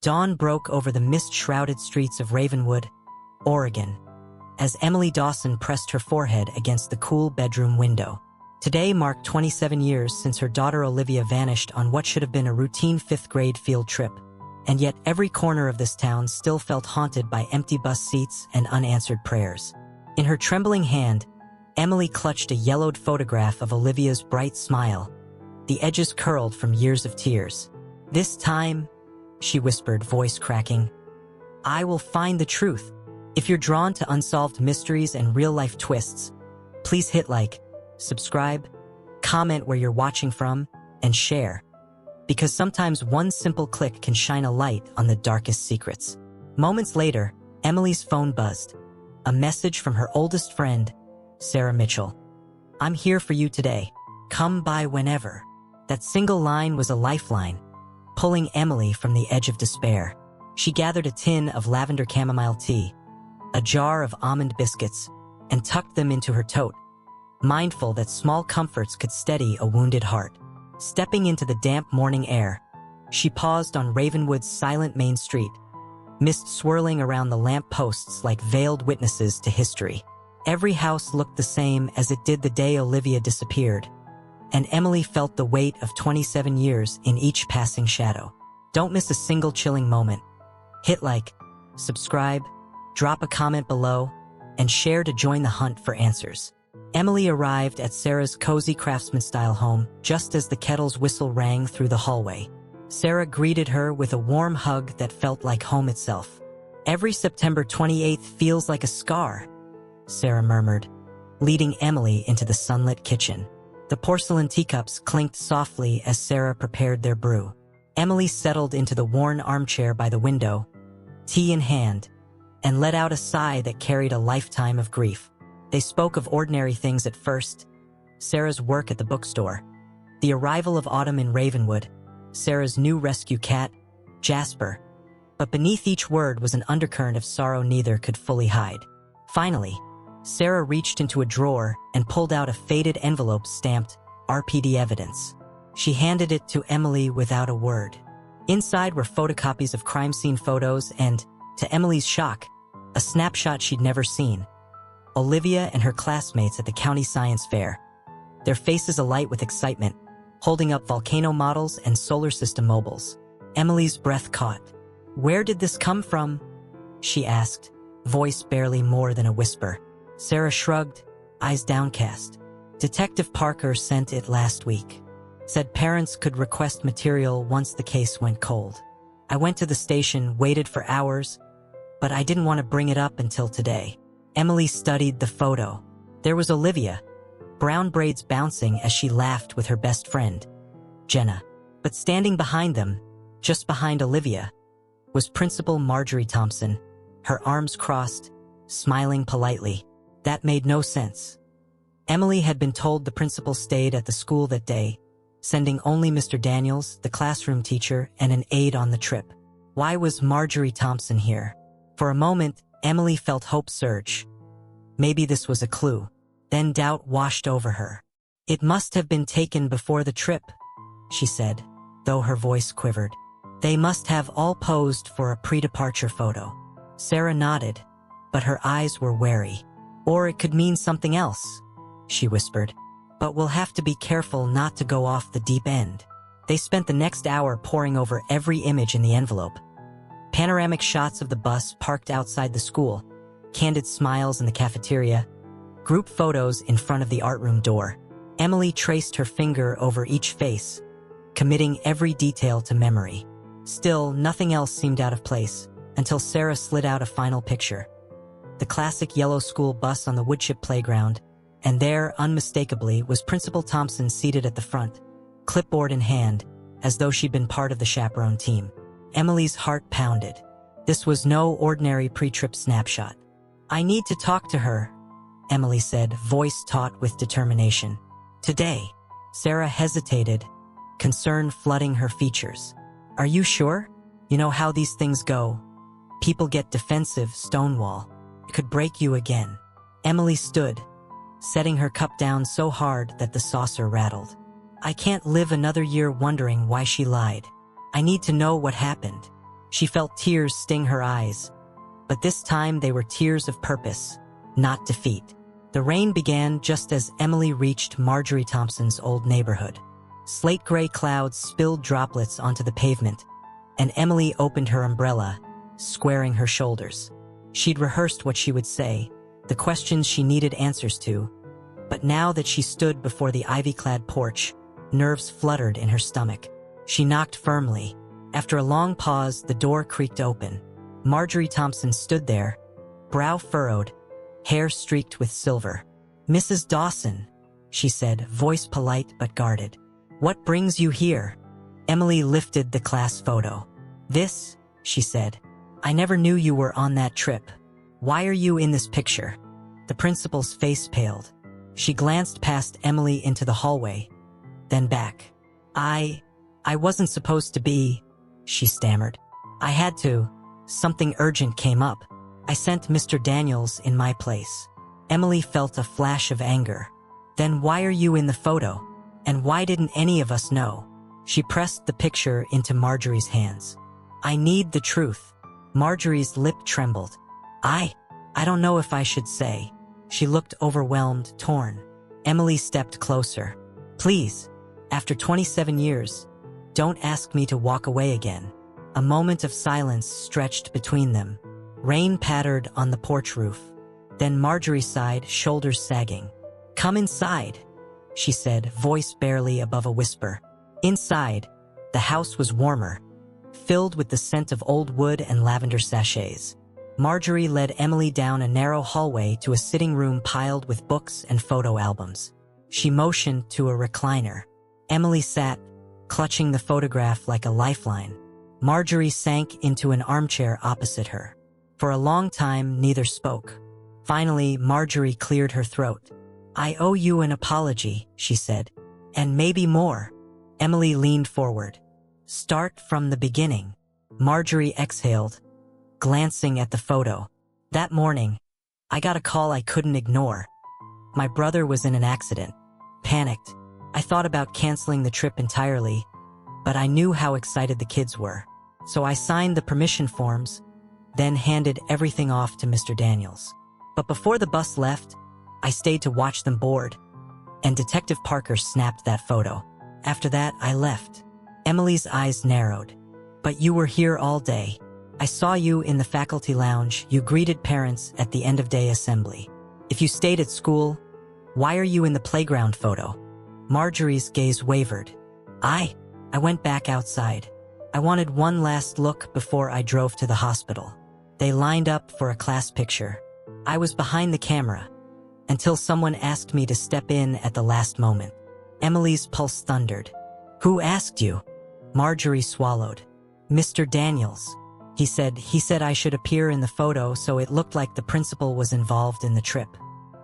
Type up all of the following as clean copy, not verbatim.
Dawn broke over the mist-shrouded streets of Ravenwood, Oregon, as Emily Dawson pressed her forehead against the cool bedroom window. Today marked 27 years since her daughter Olivia vanished on what should have been a routine fifth-grade field trip, and yet every corner of this town still felt haunted by empty bus seats and unanswered prayers. In her trembling hand, Emily clutched a yellowed photograph of Olivia's bright smile, the edges curled from years of tears. "This time," she whispered, voice cracking, "I will find the truth." If you're drawn to unsolved mysteries and real-life twists, please hit like, subscribe, comment where you're watching from, and share, because sometimes one simple click can shine a light on the darkest secrets. Moments later, Emily's phone buzzed. A message from her oldest friend, Sarah Mitchell. "I'm here for you today. Come by whenever." That single line was a lifeline, pulling Emily from the edge of despair. She gathered a tin of lavender chamomile tea, a jar of almond biscuits, and tucked them into her tote, mindful that small comforts could steady a wounded heart. Stepping into the damp morning air, she paused on Ravenwood's silent main street, mist swirling around the lamp posts like veiled witnesses to history. Every house looked the same as it did the day Olivia disappeared, and Emily felt the weight of 27 years in each passing shadow. Don't miss a single chilling moment. Hit like, subscribe, drop a comment below, and share to join the hunt for answers. Emily arrived at Sarah's cozy craftsman-style home just as the kettle's whistle rang through the hallway. Sarah greeted her with a warm hug that felt like home itself. "Every September 28th feels like a scar," Sarah murmured, leading Emily into the sunlit kitchen. The porcelain teacups clinked softly as Sarah prepared their brew. Emily settled into the worn armchair by the window, tea in hand, and let out a sigh that carried a lifetime of grief. They spoke of ordinary things at first: Sarah's work at the bookstore, the arrival of autumn in Ravenwood, Sarah's new rescue cat, Jasper. But beneath each word was an undercurrent of sorrow neither could fully hide. Finally, Sarah reached into a drawer and pulled out a faded envelope stamped RPD evidence. She handed it to Emily without a word. Inside were photocopies of crime scene photos and, to Emily's shock, a snapshot she'd never seen. Olivia and her classmates at the county science fair, their faces alight with excitement, holding up volcano models and solar system mobiles. Emily's breath caught. "Where did this come from?" she asked, voice barely more than a whisper. Sarah shrugged, eyes downcast. "Detective Parker sent it last week. Said parents could request material once the case went cold. I went to the station, waited for hours, but I didn't want to bring it up until today." Emily studied the photo. There was Olivia, brown braids bouncing as she laughed with her best friend, Jenna. But standing behind them, just behind Olivia, was Principal Marjorie Thompson, her arms crossed, smiling politely. That made no sense. Emily had been told the principal stayed at the school that day, sending only Mr. Daniels, the classroom teacher, and an aide on the trip. Why was Marjorie Thompson here? For a moment, Emily felt hope surge. Maybe this was a clue. Then doubt washed over her. "It must have been taken before the trip," she said, though her voice quivered. "They must have all posed for a pre-departure photo." Sarah nodded, but her eyes were wary. "Or it could mean something else," she whispered. "But we'll have to be careful not to go off the deep end." They spent the next hour poring over every image in the envelope. Panoramic shots of the bus parked outside the school, candid smiles in the cafeteria, group photos in front of the art room door. Emily traced her finger over each face, committing every detail to memory. Still, nothing else seemed out of place, until Sarah slid out a final picture. The classic yellow school bus on the woodchip playground, and there, unmistakably, was Principal Thompson seated at the front, clipboard in hand, as though she'd been part of the chaperone team. Emily's heart pounded. This was no ordinary pre-trip snapshot. "I need to talk to her," Emily said, voice taut with determination. "Today." Sarah hesitated, concern flooding her features. "Are you sure? You know how these things go. People get defensive, stonewall. It could break you again." Emily stood, setting her cup down so hard that the saucer rattled. "I can't live another year wondering why she lied. I need to know what happened." She felt tears sting her eyes, but this time they were tears of purpose, not defeat. The rain began just as Emily reached Marjorie Thompson's old neighborhood. Slate-gray clouds spilled droplets onto the pavement, and Emily opened her umbrella, squaring her shoulders. She'd rehearsed what she would say, the questions she needed answers to, but now that she stood before the ivy-clad porch, nerves fluttered in her stomach. She knocked firmly. After a long pause, the door creaked open. Marjorie Thompson stood there, brow furrowed, hair streaked with silver. "Mrs. Dawson," she said, voice polite but guarded. "What brings you here?" Emily lifted the class photo. "This," she said. "I never knew you were on that trip. Why are you in this picture?" The principal's face paled. She glanced past Emily into the hallway, then back. I wasn't supposed to be," she stammered. "I had to. Something urgent came up. I sent Mr. Daniels in my place." Emily felt a flash of anger. "Then why are you in the photo? And why didn't any of us know?" She pressed the picture into Marjorie's hands. "I need the truth." Marjorie's lip trembled. I don't know if I should say." She looked overwhelmed, torn. Emily stepped closer. "Please, after 27 years, don't ask me to walk away again." A moment of silence stretched between them. Rain pattered on the porch roof. Then Marjorie sighed, shoulders sagging. "Come inside," she said, voice barely above a whisper. Inside, the house was warmer, filled with the scent of old wood and lavender sachets. Marjorie led Emily down a narrow hallway to a sitting room piled with books and photo albums. She motioned to a recliner. Emily sat, clutching the photograph like a lifeline. Marjorie sank into an armchair opposite her. For a long time, neither spoke. Finally, Marjorie cleared her throat. "I owe you an apology," she said. "And maybe more." Emily leaned forward. "Start from the beginning." Marjorie exhaled, glancing at the photo. "That morning, I got a call I couldn't ignore. My brother was in an accident. Panicked. I thought about canceling the trip entirely, but I knew how excited the kids were. So I signed the permission forms, then handed everything off to Mr. Daniels. But before the bus left, I stayed to watch them board, and Detective Parker snapped that photo. After that, I left." Emily's eyes narrowed. "But you were here all day. I saw you in the faculty lounge. You greeted parents at the end-of-day assembly. If you stayed at school, why are you in the playground photo?" Marjorie's gaze wavered. I went back outside. I wanted one last look before I drove to the hospital." They lined up for a class picture. "I was behind the camera until someone asked me to step in at the last moment." Emily's pulse thundered. "Who asked you?" Marjorie swallowed. "Mr. Daniels. He said I should appear in the photo so it looked like the principal was involved in the trip.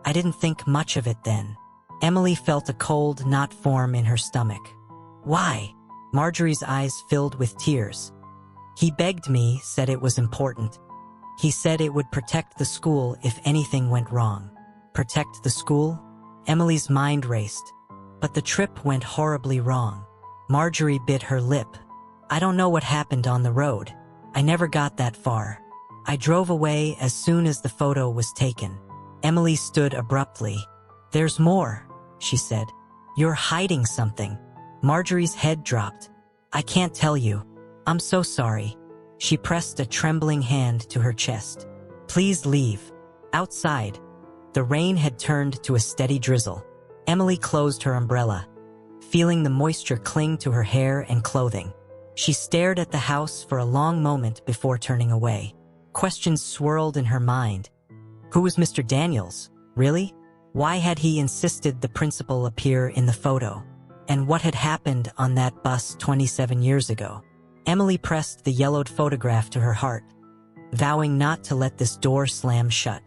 I didn't think much of it then." Emily felt a cold knot form in her stomach. "Why?" Marjorie's eyes filled with tears. "He begged me, said it was important. He said it would protect the school if anything went wrong." Protect the school? Emily's mind raced. But the trip went horribly wrong. Marjorie bit her lip. "I don't know what happened on the road. I never got that far. I drove away as soon as the photo was taken." Emily stood abruptly. "There's more," she said. "You're hiding something." Marjorie's head dropped. "I can't tell you. I'm so sorry." She pressed a trembling hand to her chest. "Please leave." Outside, the rain had turned to a steady drizzle. Emily closed her umbrella, feeling the moisture cling to her hair and clothing. She stared at the house for a long moment before turning away. Questions swirled in her mind. Who was Mr. Daniels? Really? Why had he insisted the principal appear in the photo? And what had happened on that bus 27 years ago? Emily pressed the yellowed photograph to her heart, vowing not to let this door slam shut.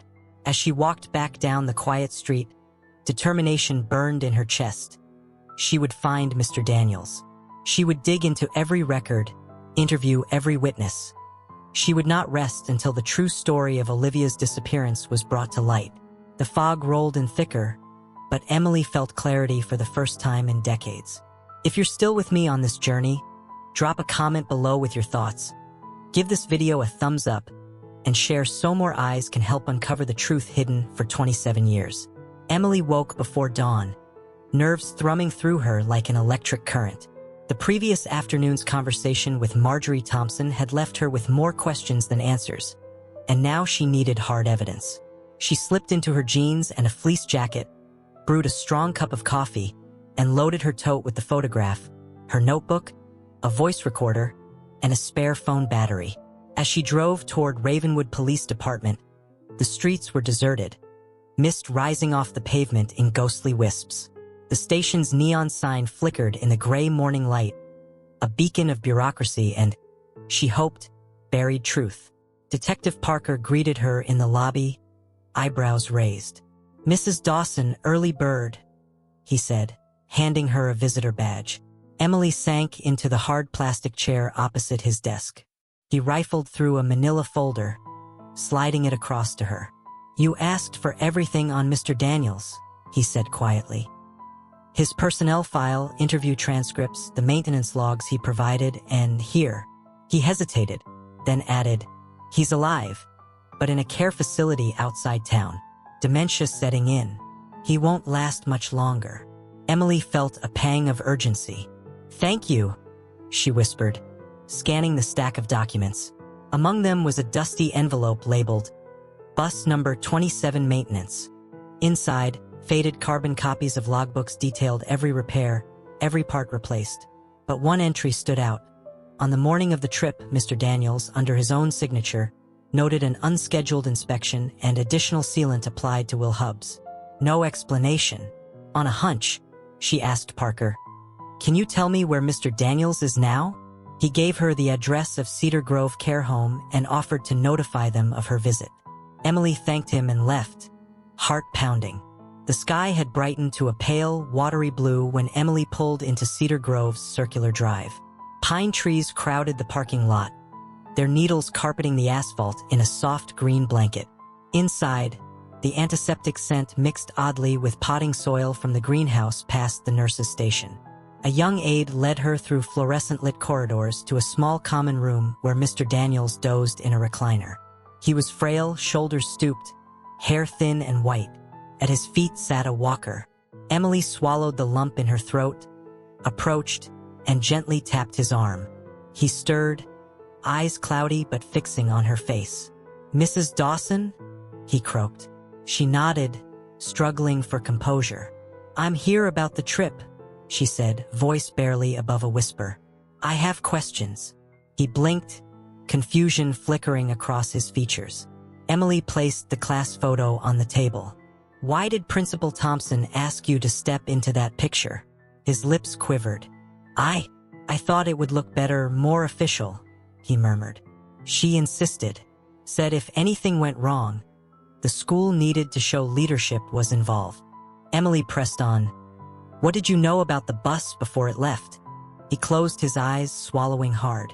As she walked back down the quiet street, determination burned in her chest. She would find Mr. Daniels. She would dig into every record, interview every witness. She would not rest until the true story of Olivia's disappearance was brought to light. The fog rolled in thicker, but Emily felt clarity for the first time in decades. If you're still with me on this journey, drop a comment below with your thoughts. Give this video a thumbs up and share so more eyes can help uncover the truth hidden for 27 years. Emily woke before dawn, nerves thrumming through her like an electric current. The previous afternoon's conversation with Marjorie Thompson had left her with more questions than answers, and now she needed hard evidence. She slipped into her jeans and a fleece jacket, brewed a strong cup of coffee, and loaded her tote with the photograph, her notebook, a voice recorder, and a spare phone battery. As she drove toward Ravenwood Police Department, the streets were deserted, mist rising off the pavement in ghostly wisps. The station's neon sign flickered in the gray morning light, a beacon of bureaucracy and, she hoped, buried truth. Detective Parker greeted her in the lobby, eyebrows raised. "Mrs. Dawson, early bird," he said, handing her a visitor badge. Emily sank into the hard plastic chair opposite his desk. He rifled through a manila folder, sliding it across to her. "You asked for everything on Mr. Daniels," he said quietly. "His personnel file, interview transcripts, the maintenance logs he provided, and here." He hesitated, then added, "He's alive, but in a care facility outside town. Dementia setting in. He won't last much longer." Emily felt a pang of urgency. "Thank you," she whispered, scanning the stack of documents. Among them was a dusty envelope labeled, "Bus number 27 maintenance." Inside, faded carbon copies of logbooks detailed every repair, every part replaced. But one entry stood out. On the morning of the trip, Mr. Daniels, under his own signature, noted an unscheduled inspection and additional sealant applied to Will Hubs. No explanation. On a hunch, she asked Parker, "Can you tell me where Mr. Daniels is now?" He gave her the address of Cedar Grove Care Home and offered to notify them of her visit. Emily thanked him and left, heart pounding. The sky had brightened to a pale, watery blue when Emily pulled into Cedar Grove's circular drive. Pine trees crowded the parking lot, their needles carpeting the asphalt in a soft green blanket. Inside, the antiseptic scent mixed oddly with potting soil from the greenhouse past the nurse's station. A young aide led her through fluorescent-lit corridors to a small common room where Mr. Daniels dozed in a recliner. He was frail, shoulders stooped, hair thin and white. At his feet sat a walker. Emily swallowed the lump in her throat, approached, and gently tapped his arm. He stirred, eyes cloudy but fixing on her face. "Mrs. Dawson?" he croaked. She nodded, struggling for composure. "I'm here about the trip," she said, voice barely above a whisper. "I have questions." He blinked, confusion flickering across his features. Emily placed the class photo on the table. "Why did Principal Thompson ask you to step into that picture?" His lips quivered. I thought it would look better, more official," he murmured. "She insisted, said if anything went wrong, the school needed to show leadership was involved." Emily pressed on. "What did you know about the bus before it left?" He closed his eyes, swallowing hard.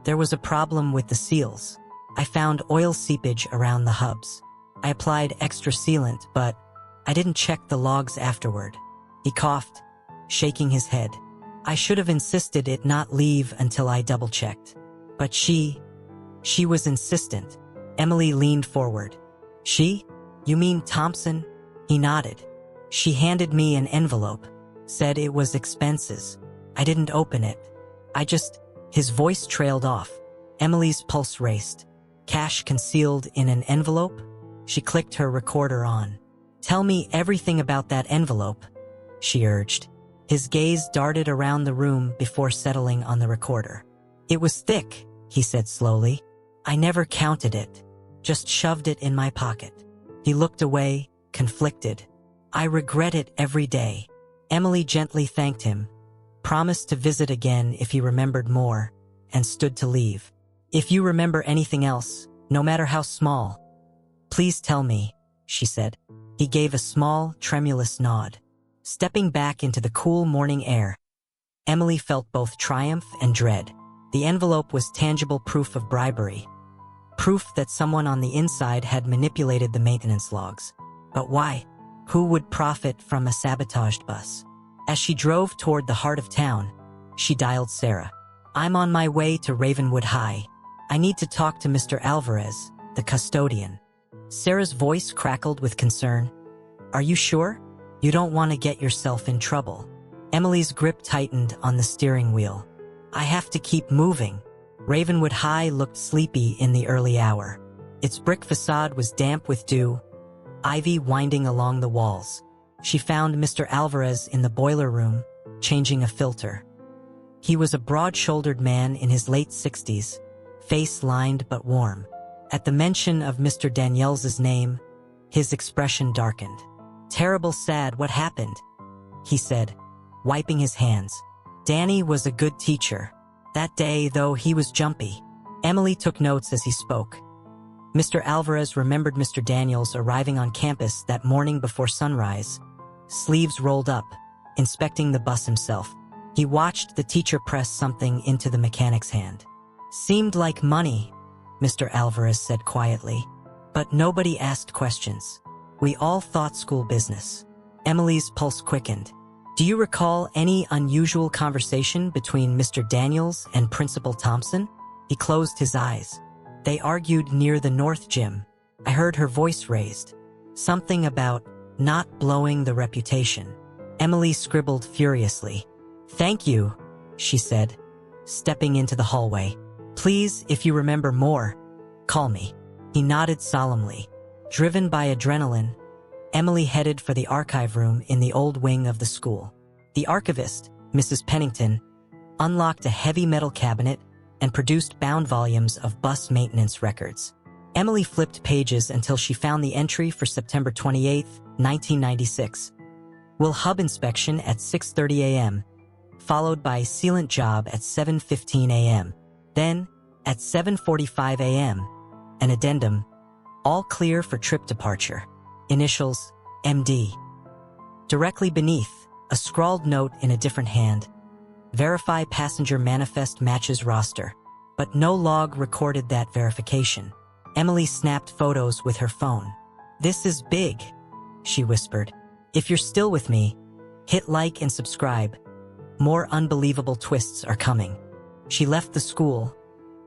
"There was a problem with the seals. I found oil seepage around the hubs. I applied extra sealant, but I didn't check the logs afterward." He coughed, shaking his head. "I should have insisted it not leave until I double-checked. But she was insistent." Emily leaned forward. "She? You mean Thompson?" He nodded. "She handed me an envelope, said it was expenses. I didn't open it. His voice trailed off. Emily's pulse raced. "Cash concealed in an envelope?" She clicked her recorder on. "Tell me everything about that envelope," she urged. His gaze darted around the room before settling on the recorder. "It was thick," he said slowly. "I never counted it, just shoved it in my pocket." He looked away, conflicted. "I regret it every day." Emily gently thanked him, promised to visit again if he remembered more, and stood to leave. "If you remember anything else, no matter how small, please tell me," she said. He gave a small, tremulous nod. Stepping back into the cool morning air, Emily felt both triumph and dread. The envelope was tangible proof of bribery, proof that someone on the inside had manipulated the maintenance logs. But why? Who would profit from a sabotaged bus? As she drove toward the heart of town, she dialed Sarah. "I'm on my way to Ravenwood High. I need to talk to Mr. Alvarez, the custodian. Sarah's voice crackled with concern. Are you sure? You don't want to get yourself in trouble. Emily's grip tightened on the steering wheel. I have to keep moving. Ravenwood High looked sleepy in the early hour. Its brick facade was damp with dew, ivy winding along the walls. She found Mr. Alvarez in the boiler room, changing a filter. He was a broad-shouldered man in his late 60s, face lined but warm. At the mention of Mr. Daniels's name, his expression darkened. Terrible sad, what happened? He said, wiping his hands. Danny was a good teacher. That day, though, he was jumpy. Emily took notes as he spoke. Mr. Alvarez remembered Mr. Daniels arriving on campus that morning before sunrise, sleeves rolled up, inspecting the bus himself. He watched the teacher press something into the mechanic's hand. Seemed like money, Mr. Alvarez said quietly. But nobody asked questions. We all thought school business. Emily's pulse quickened. Do you recall any unusual conversation between Mr. Daniels and Principal Thompson? He closed his eyes. They argued near the North Gym. I heard her voice raised. Something about not blowing the reputation. Emily scribbled furiously. Thank you, she said, stepping into the hallway. Please, if you remember more, call me. He nodded solemnly. Driven by adrenaline, Emily headed for the archive room in the old wing of the school. The archivist, Mrs. Pennington, unlocked a heavy metal cabinet and produced bound volumes of bus maintenance records. Emily flipped pages until she found the entry for September 28, 1996. Will hub inspection at 6:30 a.m., followed by sealant job at 7:15 a.m. Then, at 7:45 a.m., an addendum, all clear for trip departure. Initials, MD. Directly beneath, a scrawled note in a different hand. Verify passenger manifest matches roster. But no log recorded that verification. Emily snapped photos with her phone. This is big, she whispered. If you're still with me, hit like and subscribe. More unbelievable twists are coming. She left the school,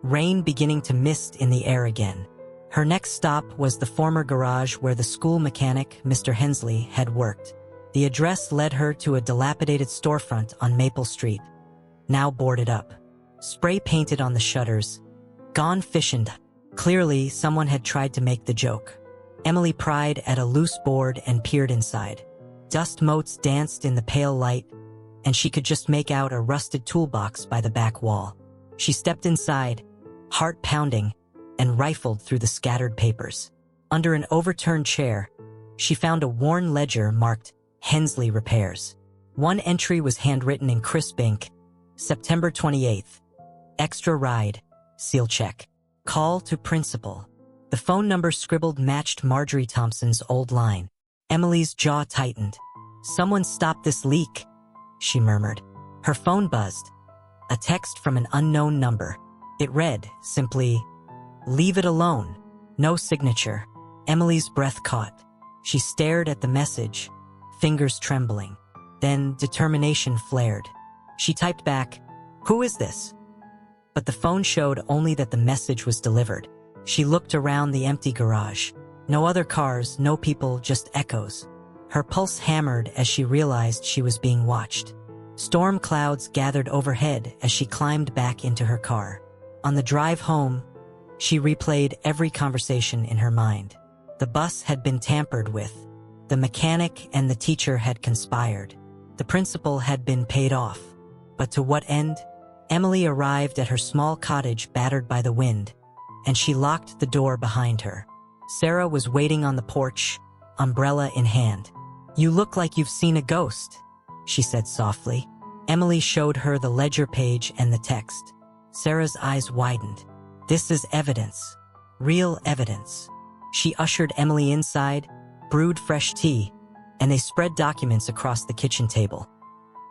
rain beginning to mist in the air again. Her next stop was the former garage where the school mechanic, Mr. Hensley, had worked. The address led her to a dilapidated storefront on Maple Street, now boarded up. Spray painted on the shutters. Gone fishing. Clearly, someone had tried to make the joke. Emily pried at a loose board and peered inside. Dust motes danced in the pale light, and she could just make out a rusted toolbox by the back wall. She stepped inside, heart pounding, and rifled through the scattered papers. Under an overturned chair, she found a worn ledger marked Hensley Repairs. One entry was handwritten in crisp ink, September 28th. Extra ride, seal check. Call to principal. The phone number scribbled matched Marjorie Thompson's old line. Emily's jaw tightened. Someone stop this leak, she murmured. Her phone buzzed. A text from an unknown number. It read, simply, leave it alone. No signature. Emily's breath caught. She stared at the message, fingers trembling. Then determination flared. She typed back, who is this? But the phone showed only that the message was delivered. She looked around the empty garage. No other cars, no people, just echoes. Her pulse hammered as she realized she was being watched. Storm clouds gathered overhead as she climbed back into her car. On the drive home, she replayed every conversation in her mind. The bus had been tampered with. The mechanic and the teacher had conspired. The principal had been paid off. But to what end? Emily arrived at her small cottage battered by the wind, and she locked the door behind her. Sarah was waiting on the porch, umbrella in hand. You look like you've seen a ghost, she said softly. Emily showed her the ledger page and the text. Sarah's eyes widened. This is evidence. Real evidence. She ushered Emily inside, brewed fresh tea, and they spread documents across the kitchen table.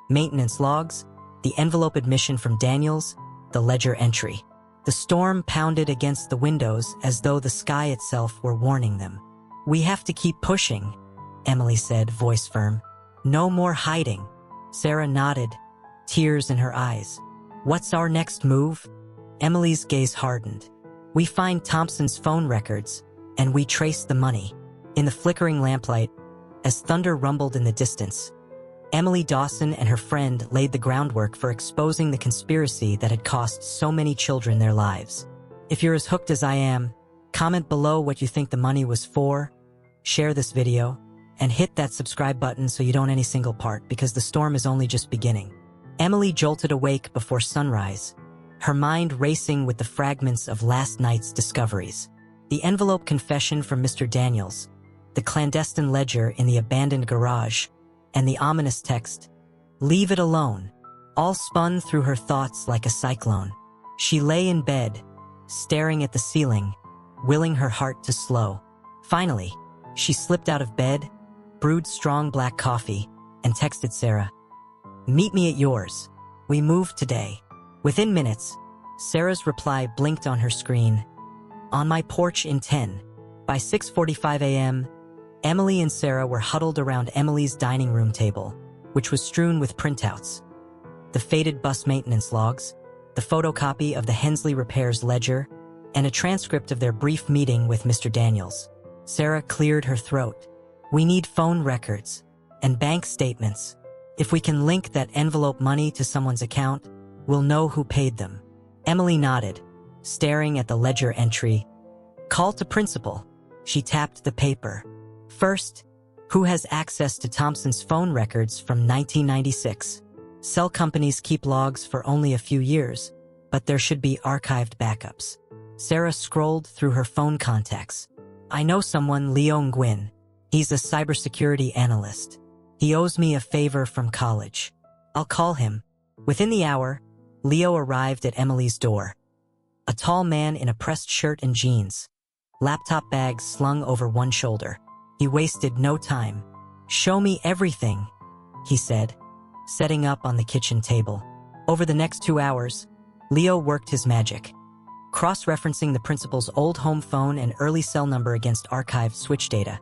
Maintenance logs, the envelope admission from Daniels, the ledger entry. The storm pounded against the windows as though the sky itself were warning them. We have to keep pushing, Emily said, voice firm. No more hiding. Sarah nodded, tears in her eyes. What's our next move? Emily's gaze hardened. We find Thompson's phone records, and we trace the money. In the flickering lamplight, as thunder rumbled in the distance, Emily Dawson and her friend laid the groundwork for exposing the conspiracy that had cost so many children their lives. If you're as hooked as I am, comment below what you think the money was for, share this video, and hit that subscribe button so you don't miss any single part, because the storm is only just beginning. Emily jolted awake before sunrise, her mind racing with the fragments of last night's discoveries. The envelope confession from Mr. Daniels, the clandestine ledger in the abandoned garage, and the ominous text, "Leave it alone," all spun through her thoughts like a cyclone. She lay in bed, staring at the ceiling, willing her heart to slow. Finally, she slipped out of bed, brewed strong black coffee, and texted Sarah, "Meet me at yours. We moved today." Within minutes, Sarah's reply blinked on her screen, "On my porch in 10. By 6:45 a.m., Emily and Sarah were huddled around Emily's dining room table, which was strewn with printouts. The faded bus maintenance logs, the photocopy of the Hensley Repairs ledger, and a transcript of their brief meeting with Mr. Daniels. Sarah cleared her throat. "We need phone records and bank statements. If we can link that envelope money to someone's account, we'll know who paid them." Emily nodded, staring at the ledger entry. "Call to principal." She tapped the paper. "First, who has access to Thompson's phone records from 1996? Cell companies keep logs for only a few years, but there should be archived backups." Sarah scrolled through her phone contacts. "I know someone, Leo Nguyen. He's a cybersecurity analyst. He owes me a favor from college. I'll call him." Within the hour, Leo arrived at Emily's door. A tall man in a pressed shirt and jeans, laptop bag slung over one shoulder. He wasted no time. "Show me everything," he said, setting up on the kitchen table. Over the next 2 hours, Leo worked his magic, cross-referencing the principal's old home phone and early cell number against archived switch data.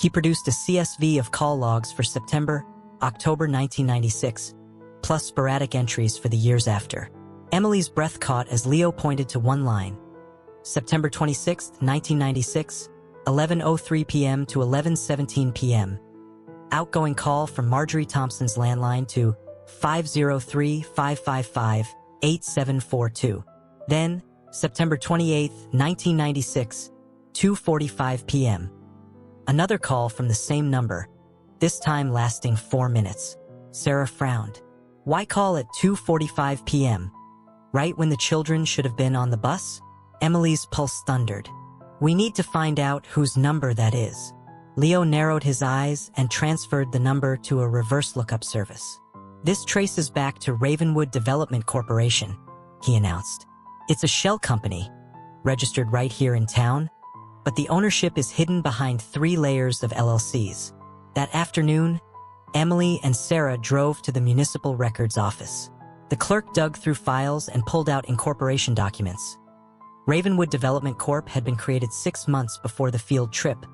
He produced a CSV of call logs for September, October 1996, plus sporadic entries for the years after. Emily's breath caught as Leo pointed to one line. September 26, 1996, 11:03 p.m. to 11:17 p.m. Outgoing call from Marjorie Thompson's landline to 503-555-8742. Then, September 28, 1996, 2:45 p.m. Another call from the same number, this time lasting 4 minutes. Sarah frowned. Why call at 2:45 p.m.? Right when the children should have been on the bus? Emily's pulse thundered. "We need to find out whose number that is." Leo narrowed his eyes and transferred the number to a reverse lookup service. "This traces back to Ravenwood Development Corporation," he announced. "It's a shell company, registered right here in town, but the ownership is hidden behind 3 layers of LLCs." That afternoon, Emily and Sarah drove to the municipal records office. The clerk dug through files and pulled out incorporation documents. Ravenwood Development Corp had been created 6 months before the field trip,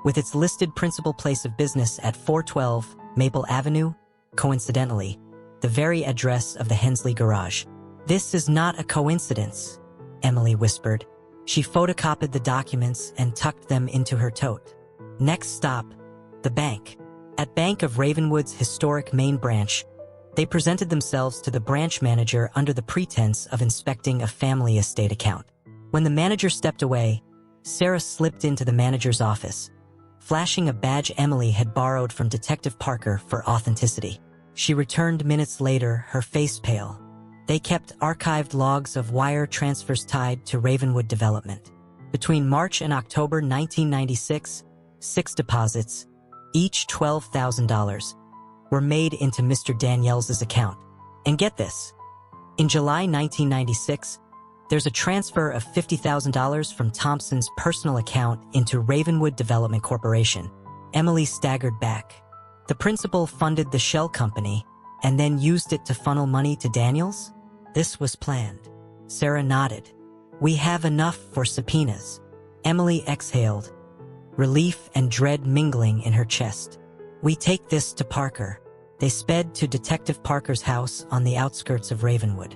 with its listed principal place of business at 412 Maple Avenue, coincidentally, the very address of the Hensley garage. "This is not a coincidence," Emily whispered. She photocopied the documents and tucked them into her tote. Next stop, the bank. At Bank of Ravenwood's historic main branch, they presented themselves to the branch manager under the pretense of inspecting a family estate account. When the manager stepped away, Sarah slipped into the manager's office, flashing a badge Emily had borrowed from Detective Parker for authenticity. She returned minutes later, her face pale. They kept archived logs of wire transfers tied to Ravenwood Development. Between March and October 1996, 6 deposits, each $12,000, were made into Mr. Daniels' account. And get this, in July 1996, there's a transfer of $50,000 from Thompson's personal account into Ravenwood Development Corporation. Emily staggered back. The principal funded the shell company and then used it to funnel money to Daniels? This was planned. Sarah nodded. "We have enough for subpoenas." Emily exhaled, relief and dread mingling in her chest. "We take this to Parker." They sped to Detective Parker's house on the outskirts of Ravenwood.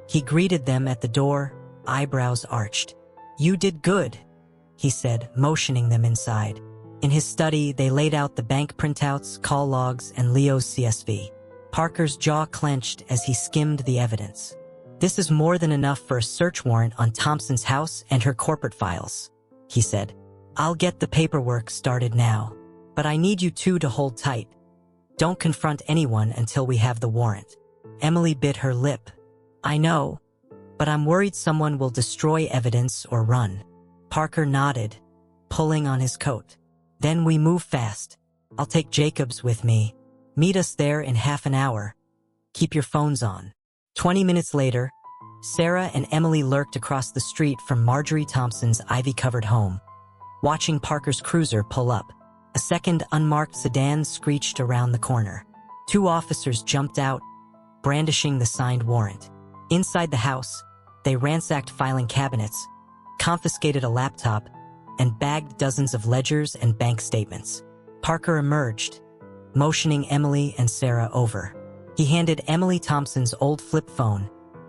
He greeted them at the door, eyebrows arched. "You did good," he said, motioning them inside. In his study, they laid out the bank printouts, call logs, and Leo's CSV. Parker's jaw clenched as he skimmed the evidence. "This is more than enough for a search warrant on Thompson's house and her corporate files," he said. "I'll get the paperwork started now. But I need you two to hold tight. Don't confront anyone until we have the warrant." Emily bit her lip. "I know, but I'm worried someone will destroy evidence or run." Parker nodded, pulling on his coat. "Then we move fast. I'll take Jacobs with me. Meet us there in half an hour. Keep your phones on." 20 minutes later, Sarah and Emily lurked across the street from Marjorie Thompson's ivy-covered home, watching Parker's cruiser pull up. A second unmarked sedan screeched around the corner. 2 officers jumped out, brandishing the signed warrant. Inside the house, they ransacked filing cabinets, confiscated a laptop, and bagged dozens of ledgers and bank statements. Parker emerged, motioning Emily and Sarah over. He handed Emily Thompson's old flip phone,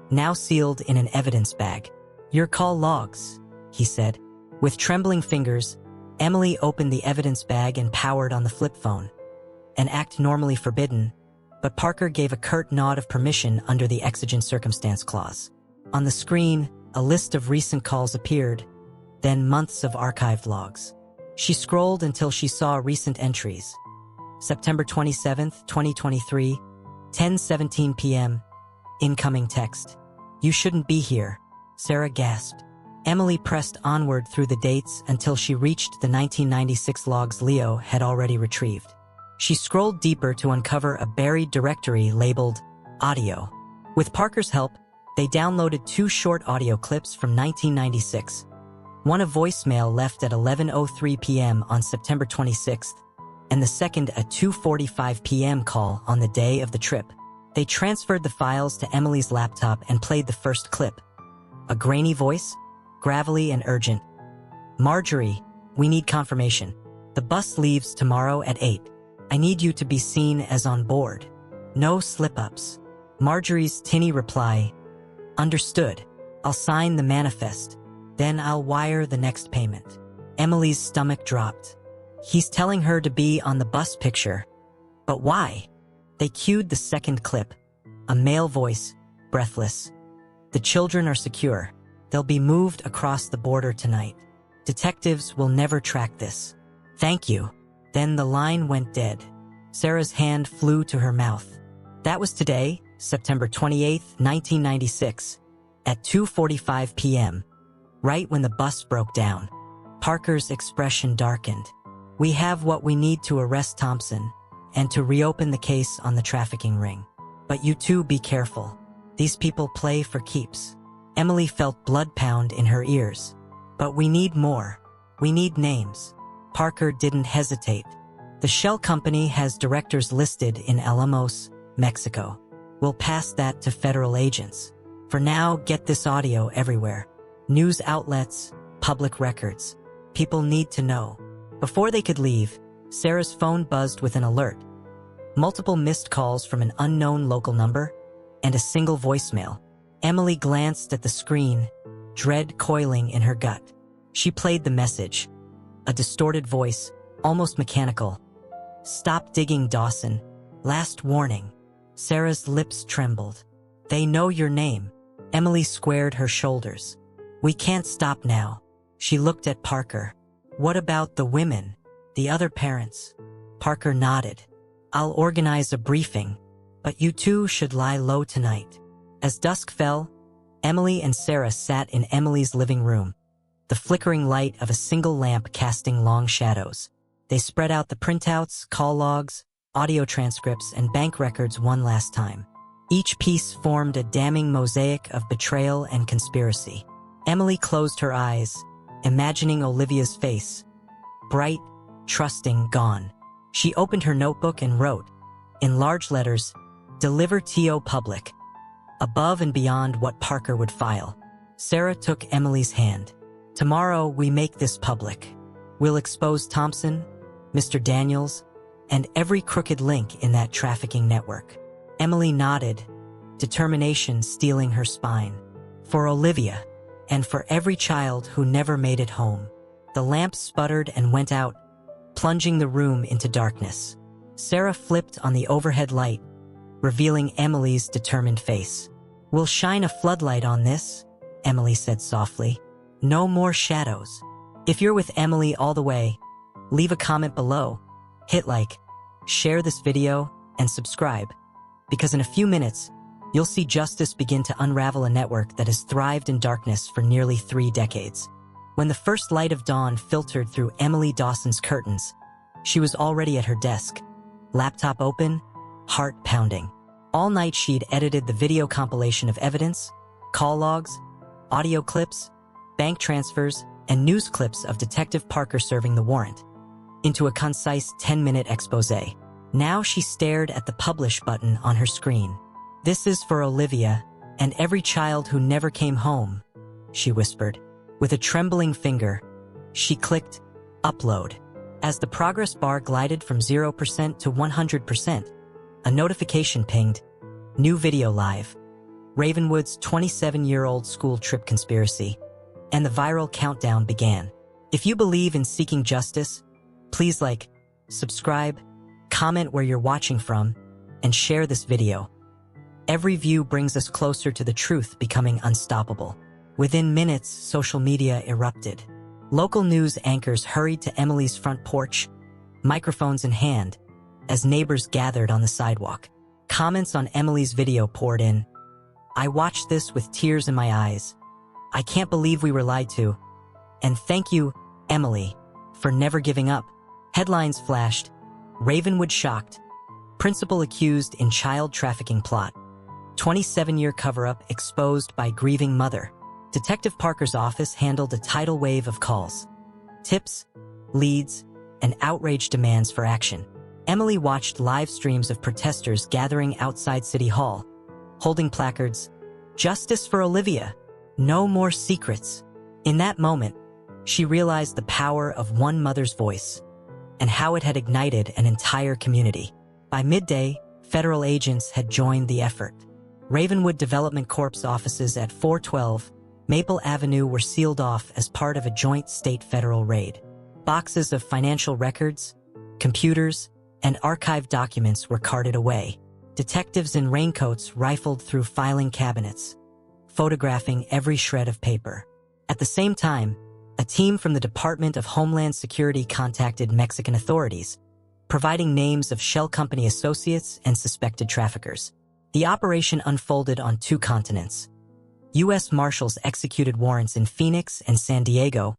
now sealed in an evidence bag. "Your call logs," he said. With trembling fingers, Emily opened the evidence bag and powered on the flip phone. An act normally forbidden, but Parker gave a curt nod of permission under the exigent circumstance clause. On the screen, a list of recent calls appeared, then months of archived logs. She scrolled until she saw recent entries. September 27, 2023, 10:17 p.m. Incoming text. "You shouldn't be here," Sarah gasped. Emily pressed onward through the dates until she reached the 1996 logs Leo had already retrieved. She scrolled deeper to uncover a buried directory labeled Audio. With Parker's help, they downloaded 2 short audio clips from 1996. One a voicemail left at 11:03 p.m. on September 26th, and the second a 2:45 p.m. call on the day of the trip. They transferred the files to Emily's laptop and played the first clip. A grainy voice, gravelly and urgent. "Marjorie, we need confirmation. The bus leaves tomorrow at 8. I need you to be seen as on board. No slip-ups." Marjorie's tinny reply, "Understood. I'll sign the manifest. Then I'll wire the next payment." Emily's stomach dropped. He's telling her to be on the bus picture. But why? They cued the second clip. A male voice, breathless. "The children are secure. They'll be moved across the border tonight. Detectives will never track this. Thank you." Then the line went dead. Sarah's hand flew to her mouth. That was today, September 28, 1996, at 2:45 p.m., right when the bus broke down. Parker's expression darkened. "We have what we need to arrest Thompson and to reopen the case on the trafficking ring. But you two be careful. These people play for keeps." Emily felt blood pound in her ears. "But we need more. We need names." Parker didn't hesitate. "The shell company has directors listed in Alamos, Mexico. We'll pass that to federal agents. For now, get this audio everywhere. News outlets, public records. People need to know." Before they could leave, Sarah's phone buzzed with an alert. Multiple missed calls from an unknown local number, and a single voicemail. Emily glanced at the screen, dread coiling in her gut. She played the message. A distorted voice, almost mechanical. "Stop digging, Dawson. Last warning." Sarah's lips trembled. "They know your name." Emily squared her shoulders. "We can't stop now." She looked at Parker. "What about the women? The other parents?" Parker nodded. "I'll organize a briefing, but you two should lie low tonight." As dusk fell, Emily and Sarah sat in Emily's living room, the flickering light of a single lamp casting long shadows. They spread out the printouts, call logs, audio transcripts, and bank records one last time. Each piece formed a damning mosaic of betrayal and conspiracy. Emily closed her eyes, imagining Olivia's face, bright, trusting, gone. She opened her notebook and wrote, in large letters, "Deliver T.O. Public," above and beyond what Parker would file. Sarah took Emily's hand. "Tomorrow we make this public. We'll expose Thompson, Mr. Daniels, and every crooked link in that trafficking network." Emily nodded, determination stealing her spine. "For Olivia," And for every child who never made it home. The lamp sputtered and went out, plunging the room into darkness. Sarah flipped on the overhead light, revealing Emily's determined face. "We'll shine a floodlight on this," Emily said softly. "No more shadows." If you're with Emily all the way, leave a comment below, hit like, share this video, and subscribe. Because in a few minutes, you'll see justice begin to unravel a network that has thrived in darkness for nearly 3 decades. When the first light of dawn filtered through Emily Dawson's curtains, she was already at her desk, laptop open, heart pounding. All night she'd edited the video compilation of evidence, call logs, audio clips, bank transfers, and news clips of Detective Parker serving the warrant into a concise 10-minute exposé. Now she stared at the publish button on her screen. "This is for Olivia and every child who never came home," she whispered. With a trembling finger, she clicked upload. As the progress bar glided from 0% to 100%, a notification pinged, "New video live. Ravenwood's 27-year-old school trip conspiracy," and the viral countdown began. If you believe in seeking justice, please like, subscribe, comment where you're watching from, and share this video. Every view brings us closer to the truth becoming unstoppable. Within minutes, social media erupted. Local news anchors hurried to Emily's front porch, microphones in hand, as neighbors gathered on the sidewalk. Comments on Emily's video poured in. "I watched this with tears in my eyes. I can't believe we were lied to. And thank you, Emily, for never giving up." Headlines flashed. Ravenwood shocked. Principal accused in child trafficking plot. 27-year cover-up exposed by grieving mother. Detective Parker's office handled a tidal wave of calls, tips, leads, and outraged demands for action. Emily watched live streams of protesters gathering outside City Hall, holding placards, "Justice for Olivia, no more secrets." In that moment, she realized the power of one mother's voice and how it had ignited an entire community. By midday, federal agents had joined the effort. Ravenwood Development Corp's offices at 412 Maple Avenue were sealed off as part of a joint state-federal raid. Boxes of financial records, computers, and archived documents were carted away. Detectives in raincoats rifled through filing cabinets, photographing every shred of paper. At the same time, a team from the Department of Homeland Security contacted Mexican authorities, providing names of shell company associates and suspected traffickers. The operation unfolded on 2 continents. U.S. Marshals executed warrants in Phoenix and San Diego,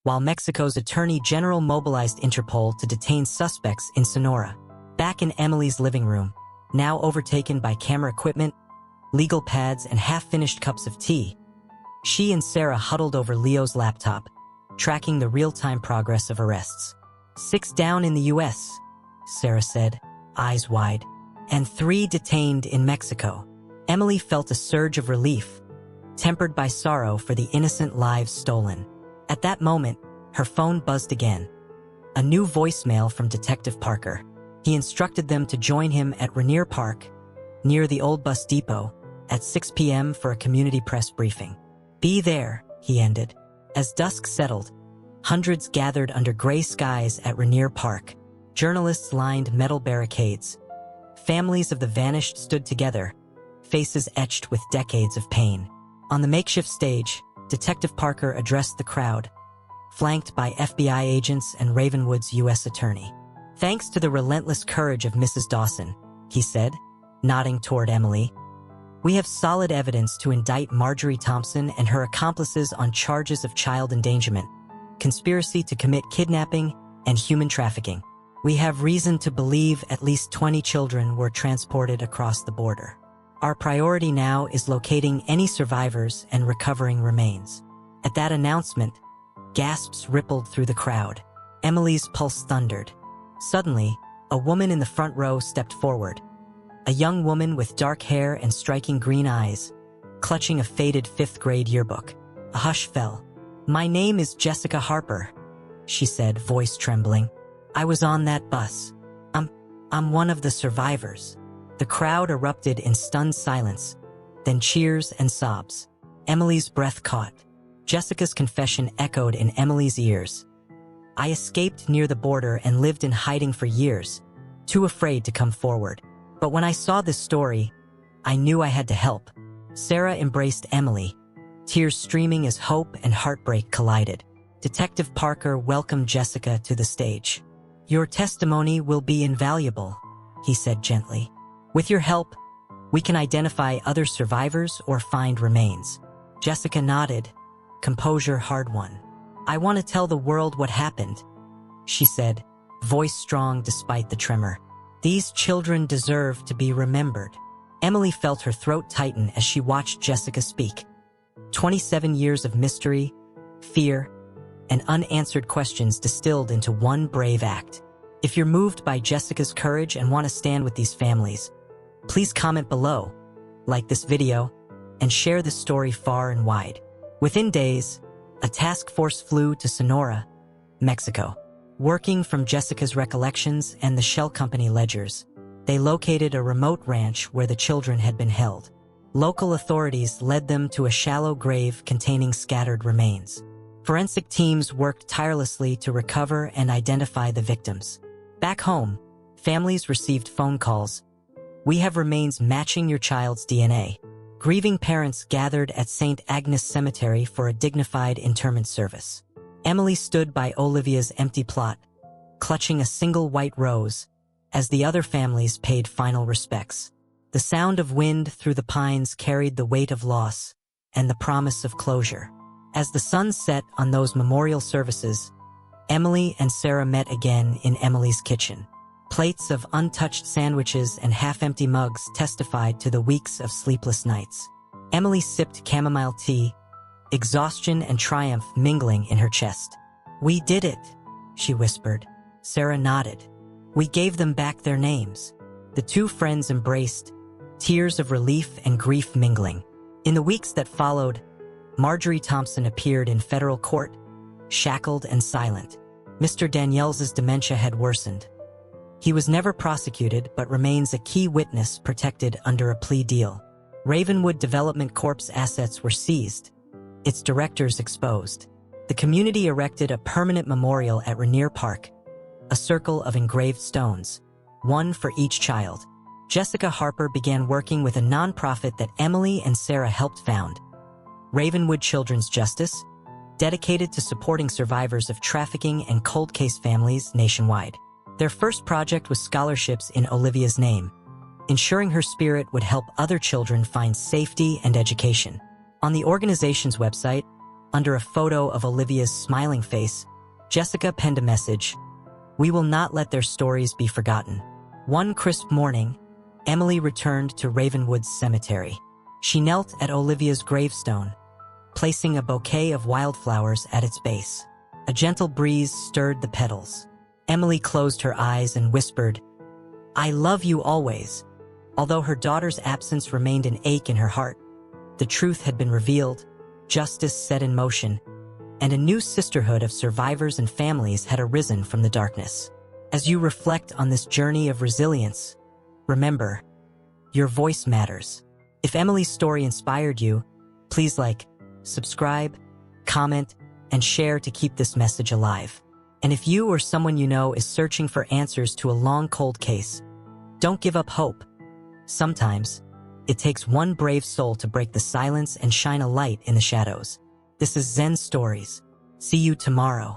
while Mexico's Attorney General mobilized Interpol to detain suspects in Sonora. Back in Emily's living room, now overtaken by camera equipment, legal pads, and half-finished cups of tea, she and Sarah huddled over Leo's laptop, tracking the real-time progress of arrests. 6 down in the U.S., Sarah said, eyes wide, and 3 detained in Mexico. Emily felt a surge of relief, tempered by sorrow for the innocent lives stolen. At that moment, her phone buzzed again. A new voicemail from Detective Parker. He instructed them to join him at Rainier Park, near the old bus depot, at 6 p.m. for a community press briefing. "Be there," he ended. As dusk settled, hundreds gathered under gray skies at Rainier Park. Journalists lined metal barricades. Families of the vanished stood together, faces etched with decades of pain. On the makeshift stage, Detective Parker addressed the crowd, flanked by FBI agents and Ravenwood's U.S. attorney. "Thanks to the relentless courage of Mrs. Dawson," he said, nodding toward Emily, "we have solid evidence to indict Marjorie Thompson and her accomplices on charges of child endangerment, conspiracy to commit kidnapping, and human trafficking. We have reason to believe at least 20 children were transported across the border. Our priority now is locating any survivors and recovering remains." At that announcement, gasps rippled through the crowd. Emily's pulse thundered. Suddenly, a woman in the front row stepped forward. A young woman with dark hair and striking green eyes, clutching a faded 5th-grade yearbook. A hush fell. "My name is Jessica Harper," she said, voice trembling. "I was on that bus. I'm one of the survivors." The crowd erupted in stunned silence, then cheers and sobs. Emily's breath caught. Jessica's confession echoed in Emily's ears. "I escaped near the border and lived in hiding for years, too afraid to come forward. But when I saw this story, I knew I had to help." Sarah embraced Emily, tears streaming as hope and heartbreak collided. Detective Parker welcomed Jessica to the stage. "Your testimony will be invaluable," he said gently. "With your help, we can identify other survivors or find remains." Jessica nodded, composure hard-won. "I want to tell the world what happened," she said, voice strong despite the tremor. "These children deserve to be remembered." Emily felt her throat tighten as she watched Jessica speak. 27 years of mystery, fear, and unanswered questions distilled into one brave act. If you're moved by Jessica's courage and want to stand with these families, please comment below, like this video, and share this story far and wide. Within days, a task force flew to Sonora, Mexico. Working from Jessica's recollections and the shell company ledgers, they located a remote ranch where the children had been held. Local authorities led them to a shallow grave containing scattered remains. Forensic teams worked tirelessly to recover and identify the victims. Back home, families received phone calls. "We have remains matching your child's DNA." Grieving parents gathered at St. Agnes Cemetery for a dignified interment service. Emily stood by Olivia's empty plot, clutching a single white rose, as the other families paid final respects. The sound of wind through the pines carried the weight of loss and the promise of closure. As the sun set on those memorial services, Emily and Sarah met again in Emily's kitchen. Plates of untouched sandwiches and half-empty mugs testified to the weeks of sleepless nights. Emily sipped chamomile tea, exhaustion and triumph mingling in her chest. "We did it," she whispered. Sarah nodded. "We gave them back their names." The two friends embraced, tears of relief and grief mingling. In the weeks that followed, Marjorie Thompson appeared in federal court, shackled and silent. Mr. Daniels's dementia had worsened. He was never prosecuted but remains a key witness protected under a plea deal. Ravenwood Development Corp's assets were seized, its directors exposed. The community erected a permanent memorial at Rainier Park, a circle of engraved stones, one for each child. Jessica Harper began working with a nonprofit that Emily and Sarah helped found, Ravenwood Children's Justice, dedicated to supporting survivors of trafficking and cold case families nationwide. Their first project was scholarships in Olivia's name, ensuring her spirit would help other children find safety and education. On the organization's website, under a photo of Olivia's smiling face, Jessica penned a message: "We will not let their stories be forgotten." One crisp morning, Emily returned to Ravenwood's cemetery. She knelt at Olivia's gravestone, placing a bouquet of wildflowers at its base. A gentle breeze stirred the petals. Emily closed her eyes and whispered, "I love you always." Although her daughter's absence remained an ache in her heart, the truth had been revealed, justice set in motion, and a new sisterhood of survivors and families had arisen from the darkness. As you reflect on this journey of resilience, remember, your voice matters. If Emily's story inspired you, please like, subscribe, comment, and share to keep this message alive. And if you or someone you know is searching for answers to a long cold case, don't give up hope. Sometimes, it takes one brave soul to break the silence and shine a light in the shadows. This is Zen Stories. See you tomorrow.